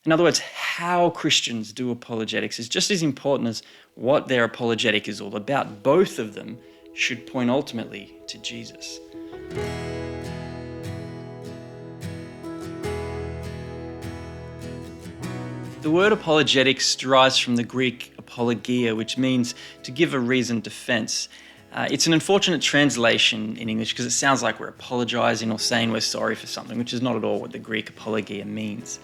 In other words, how Christians do apologetics is just as important as what their apologetic is all about. Both of them should point ultimately to Jesus. The word apologetics derives from the Greek apologia, which means to give a reasoned defense. It's an unfortunate translation in English because it sounds like we're apologizing or saying we're sorry for something, which is not at all what the Greek apologia means.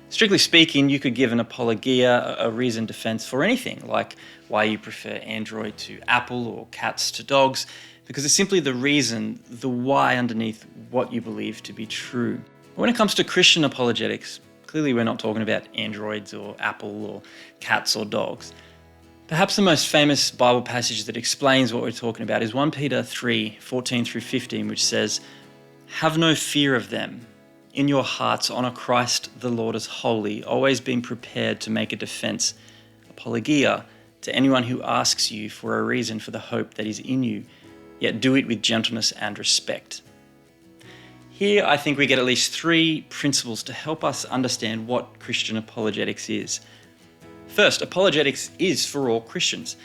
Strictly speaking, you could give an apologia a reasoned defense for anything, like why you prefer Android to Apple or cats to dogs, because it's simply the reason, the why underneath what you believe to be true. When it comes to Christian apologetics, clearly we're not talking about androids or Apple or cats or dogs. Perhaps the most famous Bible passage that explains what we're talking about is 1 Peter 3:14-15, which says, "Have no fear of them. In your hearts honor Christ the Lord as holy, always being prepared to make a defense, apologia, to anyone who asks you for a reason for the hope that is in you, yet do it with gentleness and respect." Here, I think we get at least 3 principles to help us understand what Christian apologetics is. First, apologetics is for all Christians.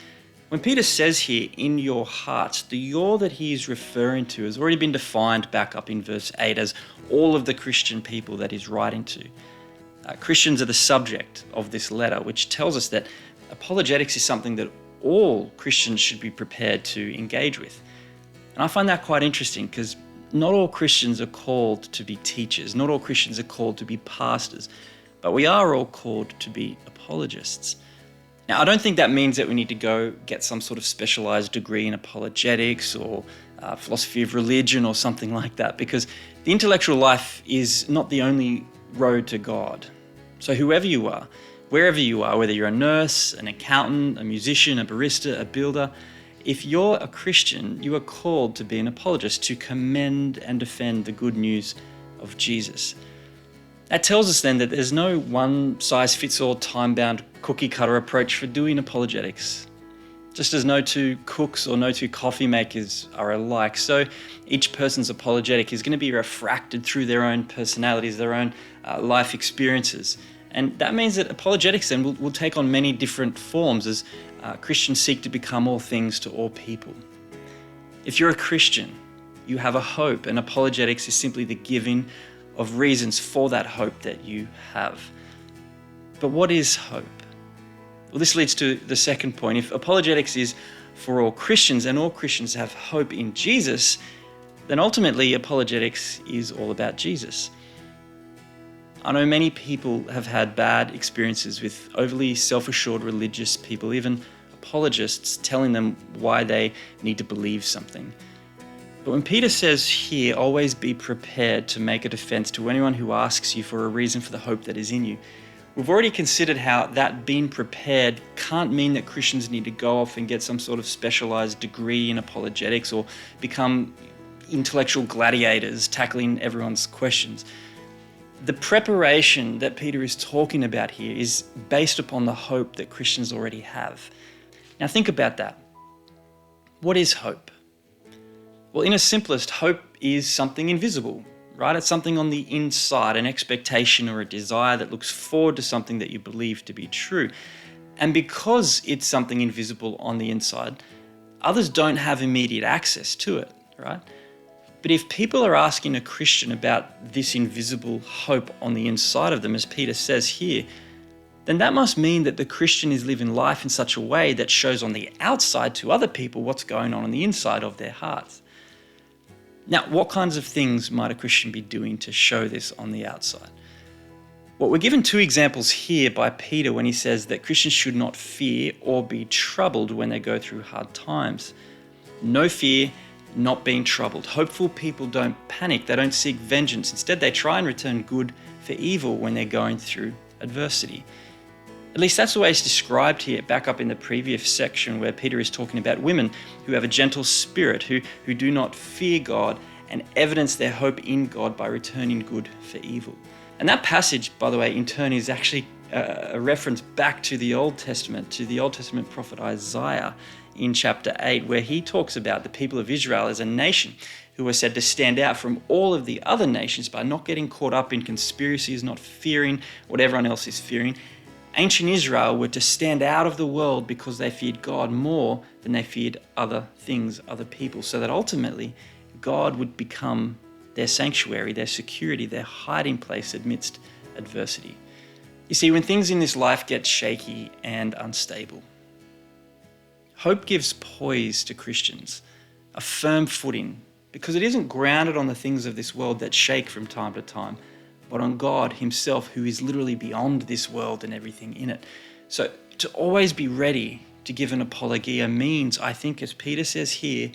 When Peter says here, "in your hearts," the "your" that he is referring to has already been defined back up in verse 8 as all of the Christian people that he's writing to. Christians are the subject of this letter, which tells us that apologetics is something that all Christians should be prepared to engage with. And I find that quite interesting because not all Christians are called to be teachers. Not all Christians are called to be pastors. But we are all called to be apologists. Now, I don't think that means that we need to go get some sort of specialized degree in apologetics or philosophy of religion or something like that, because the intellectual life is not the only road to God. So whoever you are, wherever you are, whether you're a nurse, an accountant, a musician, a barista, a builder, if you're a Christian, you are called to be an apologist, to commend and defend the good news of Jesus. That tells us then that there's no one-size-fits-all time-bound cookie-cutter approach for doing apologetics. Just as no 2 cooks or no 2 coffee makers are alike, so each person's apologetic is going to be refracted through their own personalities, their own life experiences. And that means that apologetics then will take on many different forms as Christians seek to become all things to all people. If you're a Christian, you have a hope, and apologetics is simply the giving of reasons for that hope that you have. But what is hope? Well, this leads to the second point. If apologetics is for all Christians and all Christians have hope in Jesus, then ultimately apologetics is all about Jesus. I know many people have had bad experiences with overly self-assured religious people, even apologists, telling them why they need to believe something. But when Peter says here, always be prepared to make a defense to anyone who asks you for a reason for the hope that is in you, we've already considered how that being prepared can't mean that Christians need to go off and get some sort of specialized degree in apologetics or become intellectual gladiators tackling everyone's questions. The preparation that Peter is talking about here is based upon the hope that Christians already have. Now think about that. What is hope? Well, in its simplest, hope is something invisible, right? It's something on the inside, an expectation or a desire that looks forward to something that you believe to be true. And because it's something invisible on the inside, others don't have immediate access to it, right? But if people are asking a Christian about this invisible hope on the inside of them, as Peter says here, then that must mean that the Christian is living life in such a way that shows on the outside to other people what's going on the inside of their hearts. Now, what kinds of things might a Christian be doing to show this on the outside? Well, we're given 2 examples here by Peter when he says that Christians should not fear or be troubled when they go through hard times. No fear, not being troubled. Hopeful people don't panic. They don't seek vengeance. Instead, they try and return good for evil when they're going through adversity. At least that's the way it's described here, back up in the previous section where Peter is talking about women who have a gentle spirit, who do not fear God and evidence their hope in God by returning good for evil. And that passage, by the way, in turn is actually a reference back to the Old Testament, to the Old Testament prophet Isaiah in chapter 8, where he talks about the people of Israel as a nation who who are said to stand out from all of the other nations by not getting caught up in conspiracies, not fearing what everyone else is fearing. Ancient Israel were to stand out of the world because they feared God more than they feared other things, other people, so that ultimately God would become their sanctuary, their security, their hiding place amidst adversity. You see, when things in this life get shaky and unstable, hope gives poise to Christians, a firm footing, because it isn't grounded on the things of this world that shake from time to time, but on God himself, who is literally beyond this world and everything in it. So to always be ready to give an apologia means, I think, as Peter says here,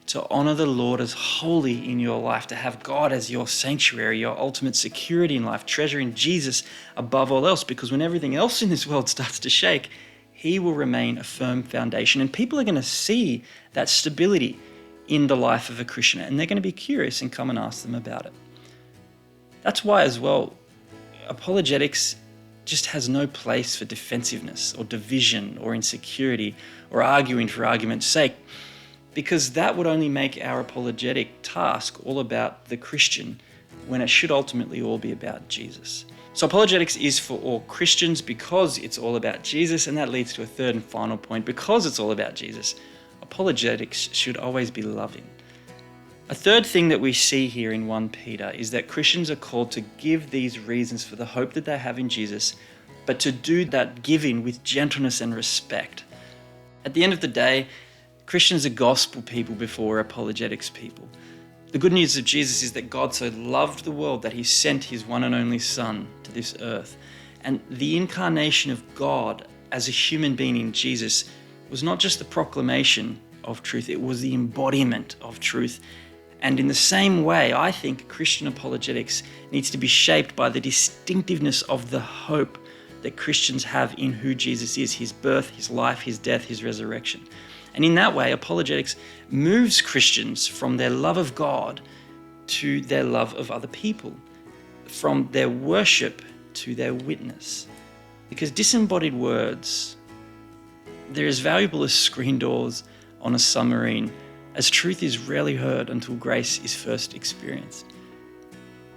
to honor the Lord as holy in your life, to have God as your sanctuary, your ultimate security in life, treasuring Jesus above all else, because when everything else in this world starts to shake, he will remain a firm foundation. And people are going to see that stability in the life of a Christian, and they're going to be curious and come and ask them about it. That's why as well, apologetics just has no place for defensiveness or division or insecurity or arguing for argument's sake, because that would only make our apologetic task all about the Christian when it should ultimately all be about Jesus. So apologetics is for all Christians because it's all about Jesus, and that leads to a third and final point. Because it's all about Jesus, apologetics should always be loving. A third thing that we see here in 1 Peter is that Christians are called to give these reasons for the hope that they have in Jesus, but to do that giving with gentleness and respect. At the end of the day, Christians are gospel people before apologetics people. The good news of Jesus is that God so loved the world that he sent his one and only Son to this earth. And the incarnation of God as a human being in Jesus was not just the proclamation of truth, it was the embodiment of truth. And in the same way, I think Christian apologetics needs to be shaped by the distinctiveness of the hope that Christians have in who Jesus is, his birth, his life, his death, his resurrection. And in that way, apologetics moves Christians from their love of God to their love of other people, from their worship to their witness. Because disembodied words, they're as valuable as screen doors on a submarine, as truth is rarely heard until grace is first experienced.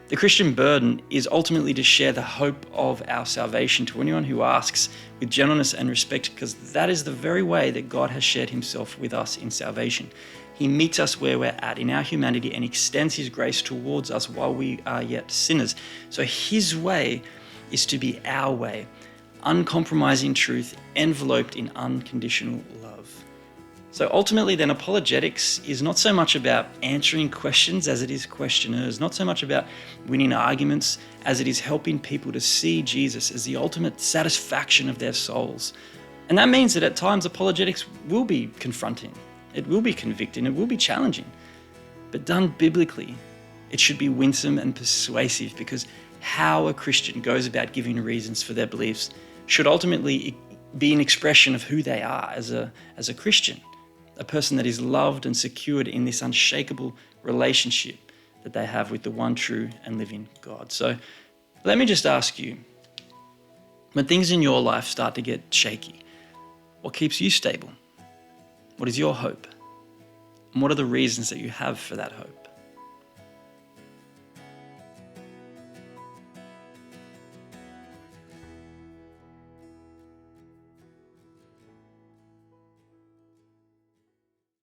The Christian burden is ultimately to share the hope of our salvation to anyone who asks with gentleness and respect, because that is the very way that God has shared himself with us in salvation. He meets us where we're at in our humanity and extends his grace towards us while we are yet sinners. So his way is to be our way, uncompromising truth, enveloped in unconditional love. So ultimately then, apologetics is not so much about answering questions as it is questioners, not so much about winning arguments as it is helping people to see Jesus as the ultimate satisfaction of their souls. And that means that at times apologetics will be confronting, it will be convicting, it will be challenging. But done biblically, it should be winsome and persuasive, because how a Christian goes about giving reasons for their beliefs should ultimately be an expression of who they are as a Christian. A person that is loved and secured in this unshakable relationship that they have with the one true and living God. So let me just ask you, when things in your life start to get shaky, what keeps you stable? What is your hope? And what are the reasons that you have for that hope?